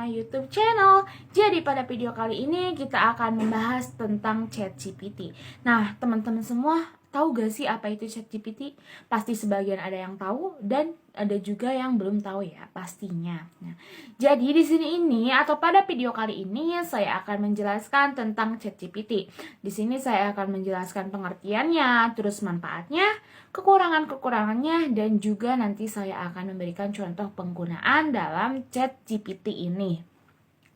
my YouTube channel. Jadi pada video kali ini kita akan membahas tentang ChatGPT. Nah, teman-teman semua tahu gak sih apa itu ChatGPT? Pasti sebagian ada yang tahu dan ada juga yang belum tahu ya pastinya. Nah, jadi di sini atau pada video kali ini saya akan menjelaskan tentang ChatGPT. Di sini saya akan menjelaskan pengertiannya, terus manfaatnya, kekurangan-kekurangannya, dan juga nanti saya akan memberikan contoh penggunaan dalam ChatGPT ini.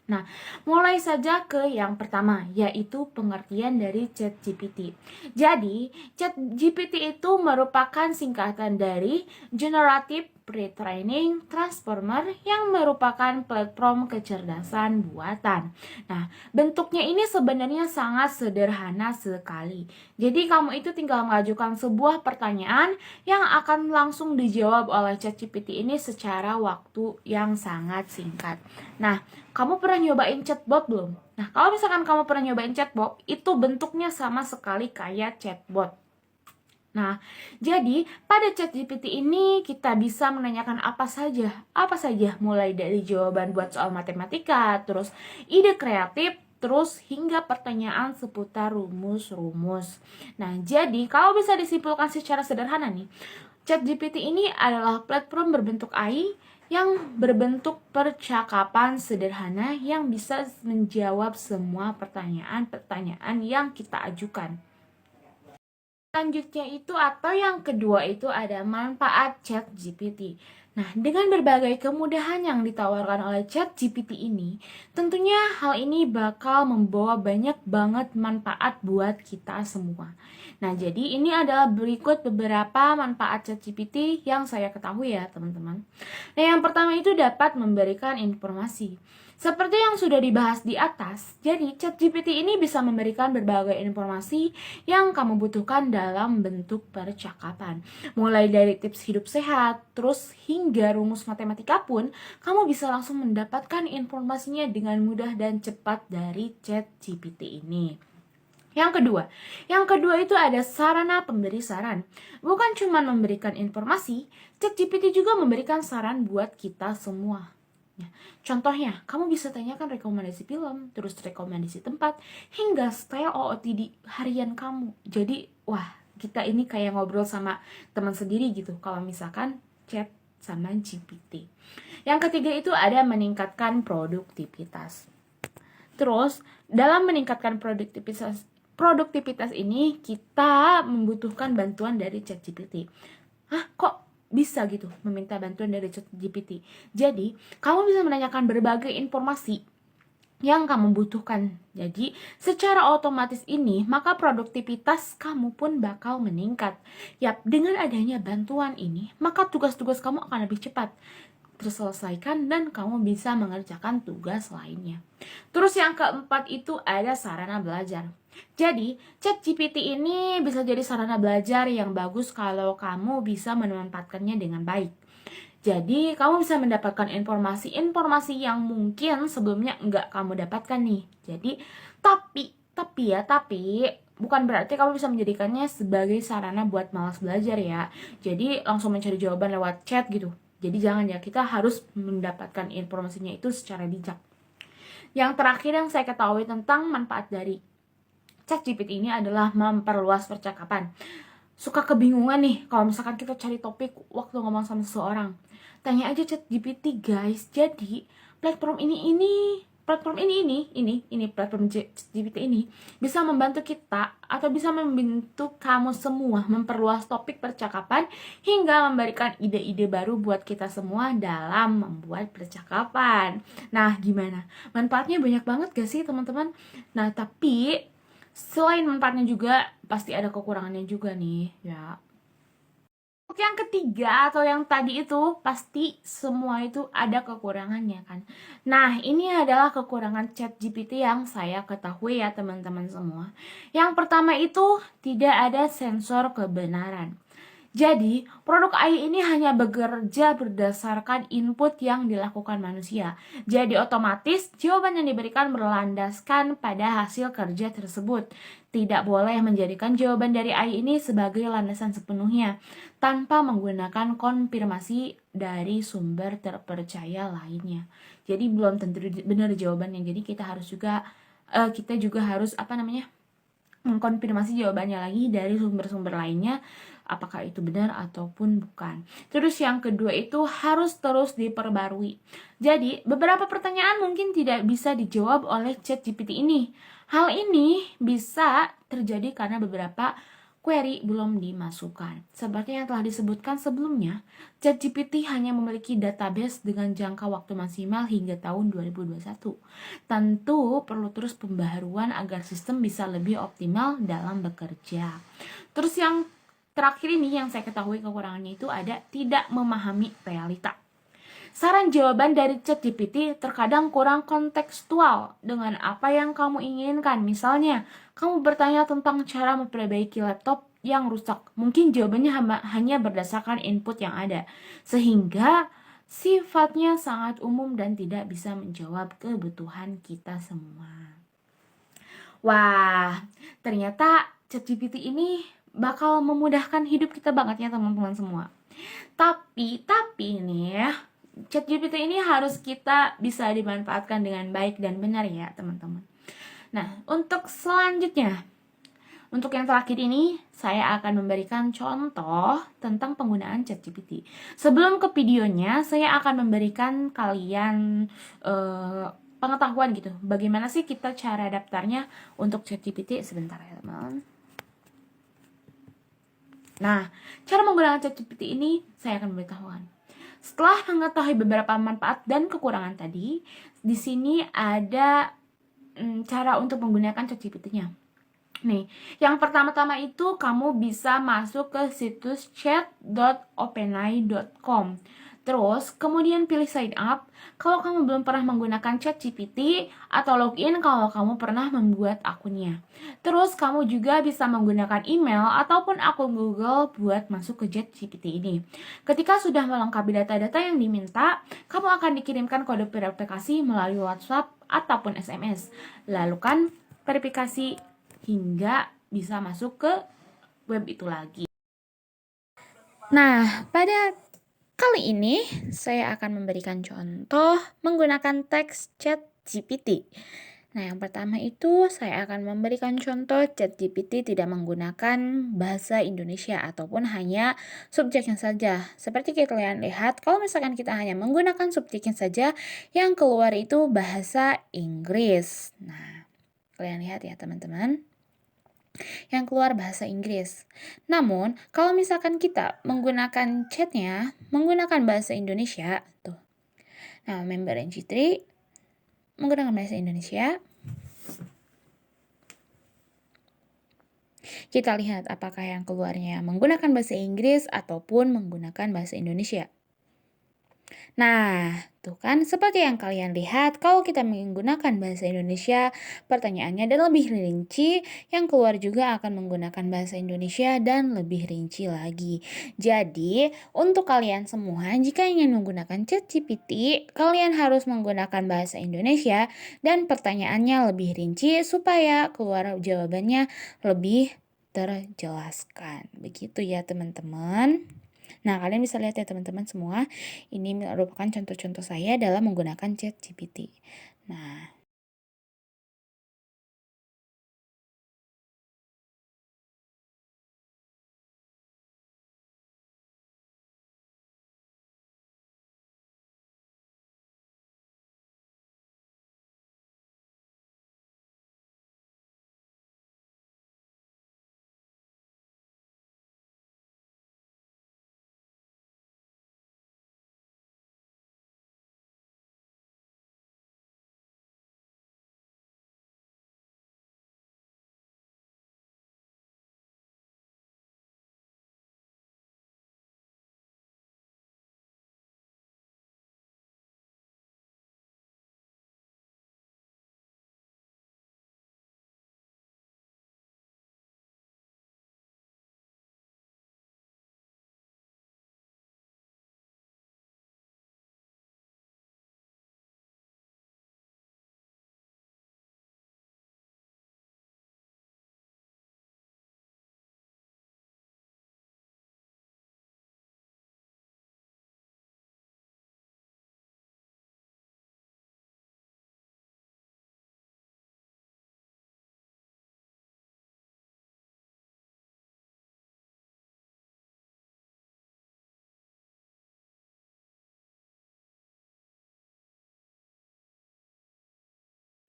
Nah, mulai saja ke yang pertama, yaitu pengertian dari ChatGPT. Jadi, ChatGPT itu merupakan singkatan dari Generative Pre-training Transformer yang merupakan platform kecerdasan buatan. Nah, bentuknya ini sebenarnya sangat sederhana sekali. Jadi, kamu itu tinggal mengajukan sebuah pertanyaan yang akan langsung dijawab oleh ChatGPT ini secara waktu yang sangat singkat. Nah, kamu pernah nyobain chatbot belum? Nah, kalau misalkan kamu pernah nyobain chatbot, itu bentuknya sama sekali kayak chatbot. Nah, jadi pada ChatGPT ini kita bisa menanyakan apa saja, mulai dari jawaban buat soal matematika, terus ide kreatif, terus hingga pertanyaan seputar rumus-rumus. Nah, jadi kalau bisa disimpulkan secara sederhana nih, ChatGPT ini adalah platform berbentuk AI yang berbentuk percakapan sederhana yang bisa menjawab semua pertanyaan-pertanyaan yang kita ajukan. Selanjutnya itu atau yang kedua itu ada manfaat ChatGPT. Nah, dengan berbagai kemudahan yang ditawarkan oleh ChatGPT ini, tentunya hal ini bakal membawa banyak banget manfaat buat kita semua. Nah, jadi ini adalah berikut beberapa manfaat ChatGPT yang saya ketahui ya, teman-teman. Nah, yang pertama itu dapat memberikan informasi. Seperti yang sudah dibahas di atas, jadi ChatGPT ini bisa memberikan berbagai informasi yang kamu butuhkan dalam bentuk percakapan. Mulai dari tips hidup sehat, terus hingga rumus matematika pun, kamu bisa langsung mendapatkan informasinya dengan mudah dan cepat dari ChatGPT ini. Yang kedua itu ada sarana pemberi saran. Bukan cuma memberikan informasi, ChatGPT juga memberikan saran buat kita semua. Contohnya, kamu bisa tanyakan rekomendasi film, terus rekomendasi tempat, hingga style OOTD harian kamu. Jadi, wah, kita ini kayak ngobrol sama teman sendiri gitu, kalau misalkan chat sama GPT. Yang ketiga itu ada meningkatkan produktivitas. Terus, dalam meningkatkan produktivitas ini, kita membutuhkan bantuan dari ChatGPT. Hah, kok bisa gitu meminta bantuan dari ChatGPT? Jadi, kamu bisa menanyakan berbagai informasi yang kamu butuhkan. Jadi, secara otomatis ini, maka produktivitas kamu pun bakal meningkat. Yap, dengan adanya bantuan ini, maka tugas-tugas kamu akan lebih cepat terselesaikan dan kamu bisa mengerjakan tugas lainnya. Terus yang keempat itu ada sarana belajar. Jadi, ChatGPT ini bisa jadi sarana belajar yang bagus kalau kamu bisa memanfaatkannya dengan baik. Jadi, kamu bisa mendapatkan informasi-informasi yang mungkin sebelumnya nggak kamu dapatkan nih. Jadi, tapi bukan berarti kamu bisa menjadikannya sebagai sarana buat malas belajar ya. Jadi, langsung mencari jawaban lewat chat gitu. Jadi, jangan ya, kita harus mendapatkan informasinya itu secara bijak. Yang terakhir yang saya ketahui tentang manfaat dari ChatGPT ini adalah memperluas percakapan. Suka kebingungan nih kalau misalkan kita cari topik waktu ngomong sama seseorang. Tanya aja ChatGPT, guys. Jadi, platform platform ChatGPT ini bisa membantu kita atau bisa membantu kamu semua memperluas topik percakapan hingga memberikan ide-ide baru buat kita semua dalam membuat percakapan. Nah, gimana? Manfaatnya banyak banget gak sih, teman-teman? Nah, tapi selain manfaatnya juga pasti ada kekurangannya juga nih ya. Yang ketiga atau yang tadi itu pasti semua itu ada kekurangannya kan. Nah, ini adalah kekurangan ChatGPT yang saya ketahui ya teman-teman semua. Yang pertama itu tidak ada sensor kebenaran. Jadi, produk AI ini hanya bekerja berdasarkan input yang dilakukan manusia. Jadi, otomatis jawaban yang diberikan berlandaskan pada hasil kerja tersebut. Tidak boleh menjadikan jawaban dari AI ini sebagai landasan sepenuhnya, tanpa menggunakan konfirmasi dari sumber terpercaya lainnya. Jadi belum tentu benar jawabannya. Jadi kita juga harus mengkonfirmasi jawabannya lagi dari sumber-sumber lainnya, apakah itu benar ataupun bukan. Terus yang kedua itu harus terus diperbarui. Jadi beberapa pertanyaan mungkin tidak bisa dijawab oleh ChatGPT ini. Hal ini bisa terjadi karena beberapa query belum dimasukkan. Seperti yang telah disebutkan sebelumnya, ChatGPT hanya memiliki database dengan jangka waktu maksimal hingga tahun 2021. Tentu perlu terus pembaharuan agar sistem bisa lebih optimal dalam bekerja. Terus yang terakhir ini yang saya ketahui kekurangannya itu ada tidak memahami realita. Saran jawaban dari ChatGPT terkadang kurang kontekstual dengan apa yang kamu inginkan. Misalnya, kamu bertanya tentang cara memperbaiki laptop yang rusak. Mungkin jawabannya hanya berdasarkan input yang ada, sehingga sifatnya sangat umum dan tidak bisa menjawab kebutuhan kita semua. Wah, ternyata ChatGPT ini bakal memudahkan hidup kita banget ya teman-teman semua. Tapi nih ya, ChatGPT ini harus kita bisa dimanfaatkan dengan baik dan benar ya teman-teman. Nah, untuk selanjutnya, untuk yang terakhir ini, saya akan memberikan contoh tentang penggunaan ChatGPT. Sebelum ke videonya, saya akan memberikan kalian pengetahuan gitu. Bagaimana sih kita cara daftarnya untuk ChatGPT? Sebentar ya teman. Nah, cara menggunakan ChatGPT ini saya akan memberitahukan. Setelah mengetahui beberapa manfaat dan kekurangan tadi, di sini ada cara untuk menggunakan ChatGPT-nya. Nih, yang pertama-tama itu kamu bisa masuk ke situs chat.openai.com. Terus, kemudian pilih sign up kalau kamu belum pernah menggunakan ChatGPT atau login kalau kamu pernah membuat akunnya. Terus, kamu juga bisa menggunakan email ataupun akun Google buat masuk ke ChatGPT ini. Ketika sudah melengkapi data-data yang diminta, kamu akan dikirimkan kode verifikasi melalui WhatsApp ataupun SMS. Lalu kan verifikasi hingga bisa masuk ke web itu lagi. Nah, pada kali ini saya akan memberikan contoh menggunakan teks ChatGPT. Nah, yang pertama itu saya akan memberikan contoh ChatGPT tidak menggunakan bahasa Indonesia ataupun hanya subjeknya saja. Seperti kalian lihat, kalau misalkan kita hanya menggunakan subjeknya saja, yang keluar itu bahasa Inggris. Nah, kalian lihat ya teman-teman, yang keluar bahasa Inggris. Namun, kalau misalkan kita menggunakan chatnya, menggunakan bahasa Indonesia, tuh. Nah, member NG3 menggunakan bahasa Indonesia. Kita lihat apakah yang keluarnya menggunakan bahasa Inggris ataupun menggunakan bahasa Indonesia. Nah, tuh kan seperti yang kalian lihat, kalau kita menggunakan bahasa Indonesia, pertanyaannya dan lebih rinci, yang keluar juga akan menggunakan bahasa Indonesia dan lebih rinci lagi. Jadi, untuk kalian semua, jika ingin menggunakan ChatGPT, kalian harus menggunakan bahasa Indonesia dan pertanyaannya lebih rinci supaya keluar jawabannya lebih terjelaskan. Begitu ya teman-teman. Nah, kalian bisa lihat ya teman-teman semua, ini merupakan contoh-contoh saya dalam menggunakan ChatGPT. Nah,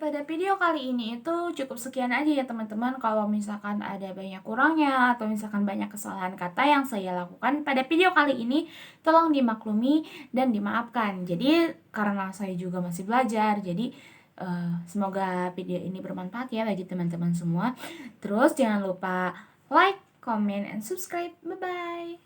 Pada video kali ini itu cukup sekian aja ya teman-teman. Kalau misalkan ada banyak kurangnya atau misalkan banyak kesalahan kata yang saya lakukan pada video kali ini, tolong dimaklumi dan dimaafkan. Jadi karena saya juga masih belajar, jadi semoga video ini bermanfaat ya bagi teman-teman semua. Terus jangan lupa like, comment, and subscribe. Bye-bye.